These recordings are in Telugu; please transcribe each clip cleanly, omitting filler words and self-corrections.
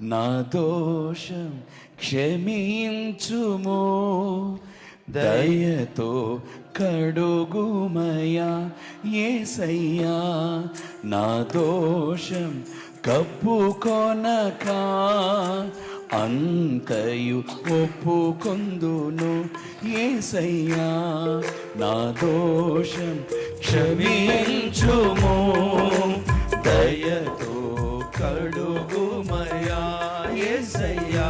నా దోషం క్షమించుము, దయతో కడుగుమయా యేసయ్యా. నా దోషం కప్పుకొనక అంతయు ఒప్పుకొందును యేసయ్యా. నా దోషం క్షమించుము, దయతో కడుగుమయా యేసయ్యా.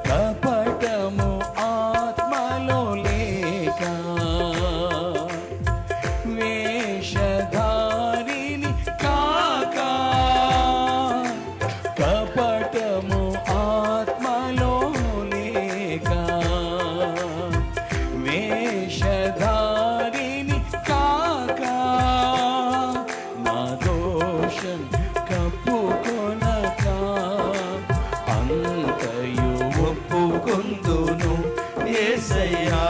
కపటము ఆత్మలో లేక వేషధారిని కాక, కపటము ఆత్మలో లేక వేషధారిని కాక, నా దోషం కప్పుకొనక అంతయు ఒప్పుకొందును యేసయ్యా.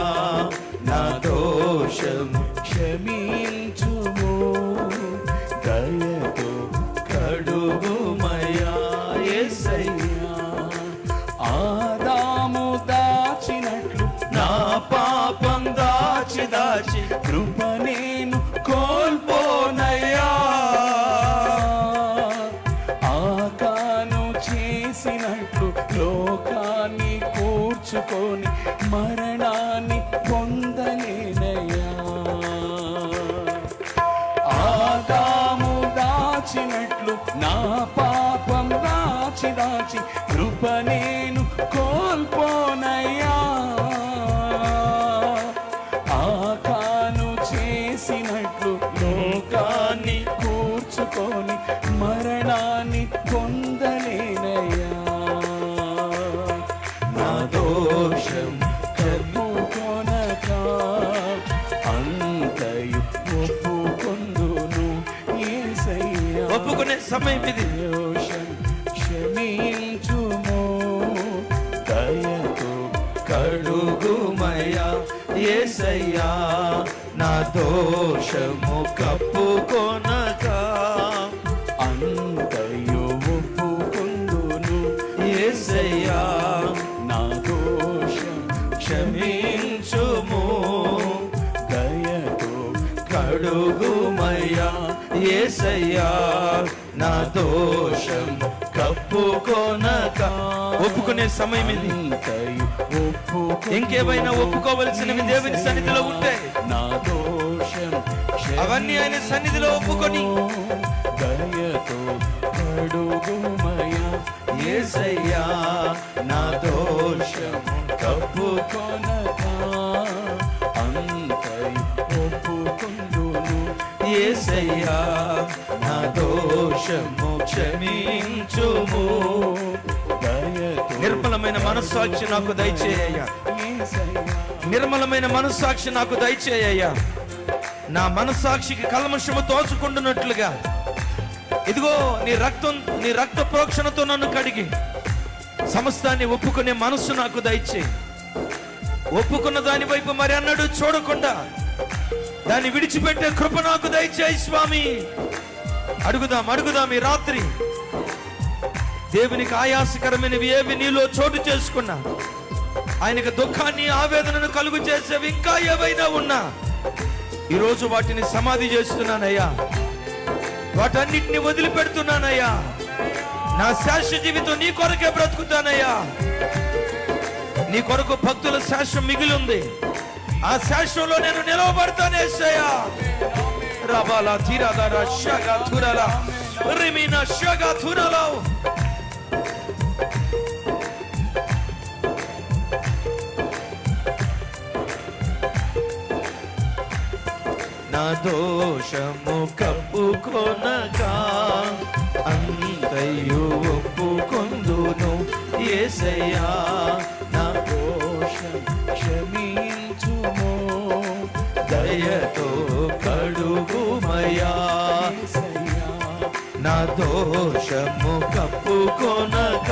నా దోషం క్షమించుము, దయతో కడుగుమయా యేసయ్యా. ఆదాము దాచినట్లు నా పాపం దాచి దాచి కృప నేను కోల్పోనయ్యా. ఆకాను చేసినట్లు లోకాన్ని కూర్చుకొని మరణాన్ని పొందలేనయ్యా. ఆదాము దాచినట్లు నా పాపం దాచి దాచి కృప నేను కోల్పోనయ్యా. ఆకాను చేసినట్లు లోకాన్ని కూర్చుకొని మరణాన్ని పొందలేనయ్యా. నా దోషం కప్పుకొనక అంతయు ఒప్పుకొందును యేసయ్యా. ఒప్పుకునే సమయం ఇది. దోషం క్షమించుము, దయతో కడుగుమయా యేసయ్యా. నా దోషము కప్పుకొనక అంతయు ఒప్పుకొందును యేసయ్యా. నా దోషం క్షమించుము, దయతో కడుగుమయా యేసయ్యా. నా దోషం కప్పుకొనక. ఒప్పుకునే సమయం ఇది. అంతయు ఒప్పుకొందును. ఇంకేమైనా ఒప్పుకోవలసినవి దేవుని సన్నిధిలో ఉంటే నా దోషం అవన్నీ ఆయన సన్నిధిలో ఒప్పుకొని దయతో కడుగుమయా యేసయ్యా. నా దోషం కప్పుకొనక అంతయు ఒప్పుకొందును యేసయ్యా. నా దోషము క్షమించుము. దయతో నిర్మలమైన మనస్సాక్షి నాకు దయచేయ్యా. యేసయ్యా. నిర్మలమైన మనస్సాక్షి నాకు దయచేయ్యా. నా మనస్సాక్షికి కల్మషము తోచుకుంటున్నట్లుగా ఇదిగో నీ రక్త ప్రోక్షణతో నన్ను కడిగి సమస్తాన్ని ఒప్పుకునే మనస్సు నాకు దయచేయి. ఒప్పుకున్న దాని వైపు మరి అన్నడు చూడకుండా దాన్ని విడిచిపెట్టే కృప నాకు దయచేయి స్వామి. అడుగుదాం ఈ రాత్రి. దేవునికి ఆయాసకరమైనవి ఏవి నీలో చోటు చేసుకున్నా, ఆయనకు దుఃఖాన్ని ఆవేదనను కలుగు చేసేవి ఇంకా ఏవైనా ఉన్నా ఈరోజు వాటిని సమాధి చేస్తున్నానయ్యా. వాటన్నిటిని వదిలిపెడుతున్నానయ్యా. నా శాశ్వత జీవితం నీ కొరకే బ్రతుకుతానయ్యా. నీ కొరకు భక్తుల శాశ్వం మిగిలి ఉంది. ఆ శాశ్వంలో నేను నిలవబడతానేసయ్యా. రబాలా తీరాదారా షగా తురలా రిమినా షగా తురలా. నా దోషము కప్పుకొనక అంతయు ఒప్పుకొందును యేసయ్యా. నా దోషం క్షమించుము, దయతో కడుగుమయా యేసయ్యా. నా దోషము కప్పుకొనక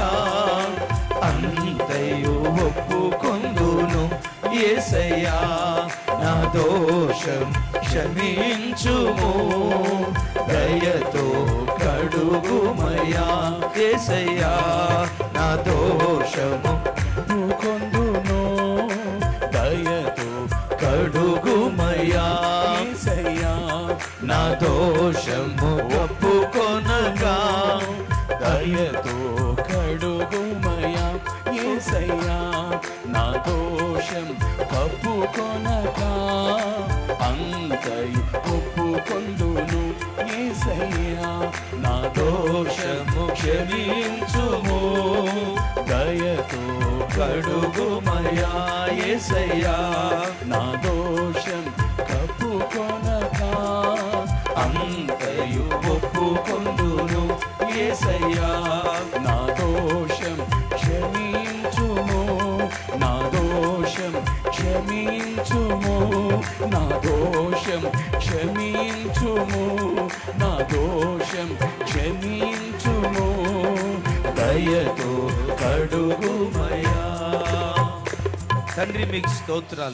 అంతయు ఒప్పుకొందును యేసయ్యా. నా దోషం క్షమించుము, దయతో కడుగుమయ్యా యేసయ్యా, నా దోషము కొందును దయతో కడుగుమయ్యా యేసయ్యా, నా దోషము ఒప్పుకొనగా, దయతో కడుగుమయ్యా యేసయ్యా, నా దోషం కప్పుకొనక అంతయు ఒప్పుకొందును యేసయ్యా, నా దోషము క్షమించుము, దయతో కడుగుమయ్యా యేసయ్యా, నా దోషం కప్పుకొనక అంతయు ఒప్పుకొందును యేసయ్యా, నా దోషం క్షమించుము, నా దోషం క్షమించుము, నా దోషం క్షమించుము, నా దోషం క్షమించుము, దయతో కడుగుమయ్యా. తండ్రి మీకు స్తోత్రాలు.